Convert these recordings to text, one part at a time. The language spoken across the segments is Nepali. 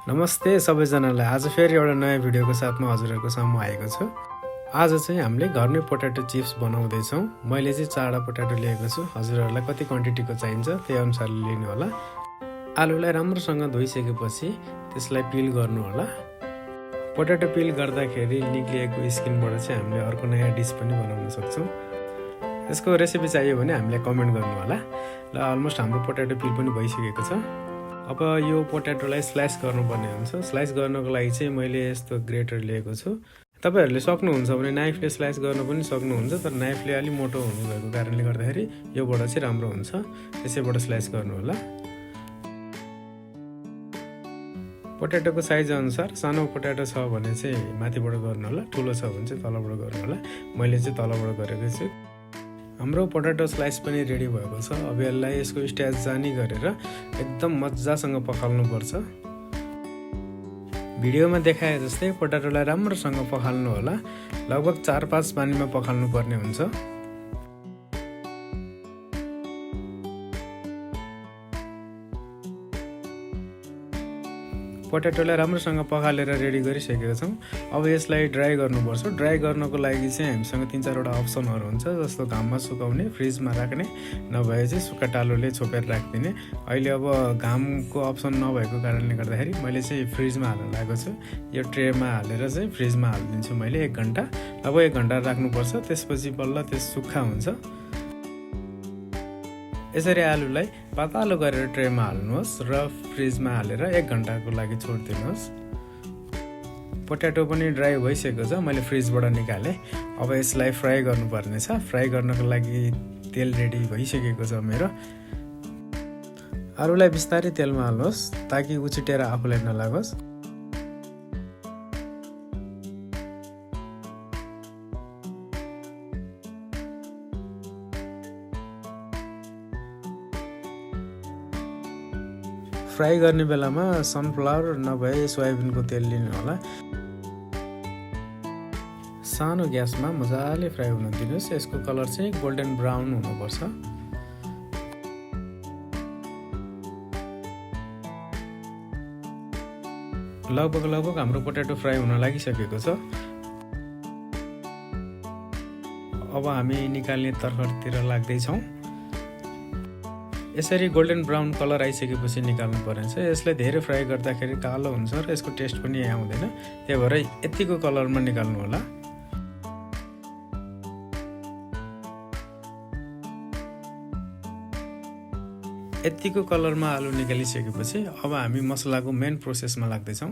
नमस्ते सबैजनालाई। आज फेरि एउटा नयाँ भिडियोको साथमा हजुरहरूको सामु आएको छु। आज चाहिँ हामीले घरमै पोटेटो चिप्स बनाउँदै छौं। मैले चाहिँ 4वटा पोटेटो लिएको छु। हजुरहरूलाई कति क्वान्टिटीको चाहिन्छ त्यही अनुसारले लिनु होला। आलुलाई राम्रोसँग धोइसकेपछि त्यसलाई पिल गर्नु होला। पोटेटो पिल गर्दाखेरि निक्लिएको स्किनबाट चाहिँ हामीले अर्को नयाँ डिश पनि बनाउन सक्छौं। यसको रेसिपी चाहियो भने हामीलाई कमेन्ट गर्नु होला। ल अलमोस्ट हाम्रो पोटेटो पिल पनि भइसकेको छ। अब यो पोटेटोलाई स्लाइस गर्नुपर्ने हुन्छ। स्लाइस गर्नको लागि चाहिँ मैले यस्तो ग्रेटर लिएको छु। तपाईहरुले सक्नुहुन्छ भने नाइफले स्लाइस गर्न पनि सक्नुहुन्छ, तर नाइफले अलि मोटो हुनुभएको कारणले गर्दाखेरि योबाट चाहिँ राम्रो हुन्छ। त्यसैबाट स्लाइस गर्नु होला। पोटेटोको साइज अनुसार सानो पोटेटो छ भने चाहिँ माथिबाट गर्नु होला, ठुलो छ भने चाहिँ तलबाट गर्नु होला। मैले चाहिँ तलबाट गरेको छु। हाम्रो पोटेटो स्लाइस पनि रेडी भएको छ। अब यसलाई यसको स्टेज जानी गरेर एकदम मज्जासँग पखाल्नु पर्छ। भिडियोमा देखाए जस्तै पोटेटोलाई राम्रोसँग पखाल्नु होला। लगभग 4-5 पानीमा पखाल्नु पर्ने हुन्छ। पोटेटोलाई राम्रोसँग पखालेर रेडी गरिसकेका छौं। अब यसलाई ड्राई गर्नुपर्छ। ड्राई गर्नको लागि चाहिँ हामीसँग 3-4 वटा अप्सनहरु हुन्छ, जस्तो घाममा सुकाउने, फ्रिजमा राख्ने, नभए चाहिँ सुक्खा टालोले छोपेर राख्दिने। अहिले अब घामको अप्सन नभएको कारणले गर्दाखेरि मैले चाहिँ फ्रिजमा हाल्न लागेको छु। यो ट्रेमा हालेर चाहिँ फ्रिजमा हाल्दिन्छु मैले 1 घण्टा। अब 1 घण्टा राख्नुपर्छ। त्यसपछि बल्ल त्यो सुक्खा हुन्छ। यसरी आलुलाई पातलो गरेर ट्रेमा हाल्नुहोस् र फ्रिजमा हालेर 1 घण्टाको लागि छोड्दिनुहोस्। पोटेटो पनि ड्राई भइसकेको छ। मैले फ्रिजबाट निकाले। अब यसलाई फ्राई गर्नुपर्ने छ। फ्राई गर्नको लागि तेल रेडी भइसकेको छ मेरो। आलुलाई बिस्तारै तेलमा हाल्नुहोस् ताकि उछिटेर आफूलाई नलागोस्। फ्राई गर्ने बेलामा सनफ्लावर नभए सोयाबिनको तेल लिनु होला। सानो ग्यासमा मजाले फ्राई हुन दिनुस्। यसको कलर चाहिँ गोल्डन ब्राउन हुनुपर्छ। लगभग हाम्रो पोटेटो फ्राई हुन लागिसकेको छ। अब हामी निकाल्ने तर्फतिर लाग्दै छौं। यसरी गोल्डन ब्राउन कलर आइसकेपछि निकाल्नु पर्नेछ। यसलाई धेरै फ्राई गर्दाखेरि कालो हुन्छ र यसको टेस्ट पनि आउँदैन। त्यही भएर यतिको कलरमा निकाल्नु होला। यतिको कलरमा आलु निकालिसकेपछि अब हामी मसलाको मेन प्रोसेसमा लाग्दै छौं।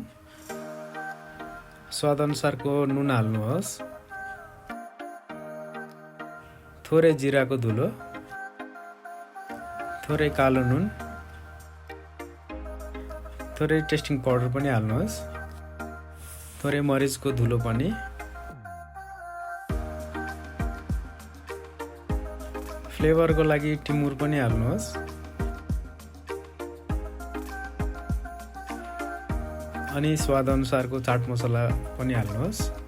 स्वाद अनुसारको नुन हाल्नुहोस्, थोरै जिराको धुलो, थोरै कालो नुन, थोरै टेस्टिङ पाउडर पनि हाल्नुहोस्, थोरै मरिचको धुलो पनि, फ्लेभरको लागि टिमुर पनि हाल्नुहोस्, अनि स्वाद अनुसारको चाट मसला पनि हाल्नुहोस्।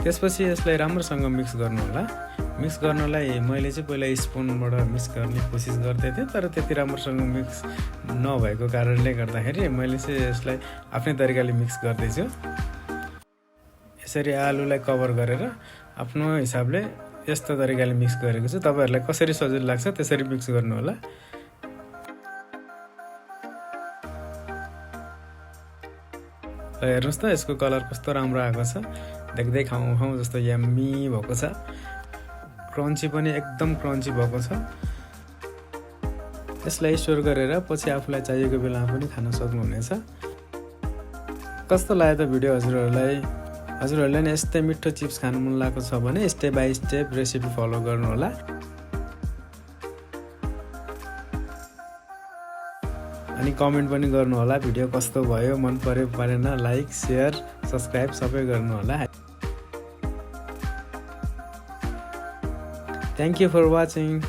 त्यसपछि यसलाई राम्रोसँग मिक्स गर्नु होला। मिक्स गर्नलाई मैले चाहिँ पहिला स्पुनबाट मिक्स गर्ने कोसिस गर्दै थिएँ, तर त्यति राम्रोसँग मिक्स नभएको कारणले गर्दाखेरि मैले चाहिँ यसलाई आफ्नै तरिकाले मिक्स गर्दै छु। यसरी आलुलाई कभर गरेर आफ्नो हिसाबले यस्तो तरिकाले मिक्स गरेको छु। तपाईहरुलाई कसरी सजिलो लाग्छ त्यसरी मिक्स गर्नु होला। हेर्नुस् त यसको कलर कस्तो राम्रो आएको छ। देख्दै खाउँ जस्तो यम्मी भएको छ। क्रन्ची पनि एकदम क्रन्ची भएको छ। यसलाई स्टोर गरेर पछि आफूलाई चाहिएको बेलामा पनि खान सक्नुहुनेछ। कस्तो लाग्यो त भिडियो हजुरहरूलाई? हजुरहरूले नि यस्तै मिठो चिप्स खान मन लागेको छ भने step by step recipe follow गर्नु होला। अनि कमेन्ट पनि गर्नु होला भिडियो कस्तो भयो, मन पर्यो परेन, लाइक, शेयर, सब्स्क्राइब सबै गर्नु होला। Thank you for watching.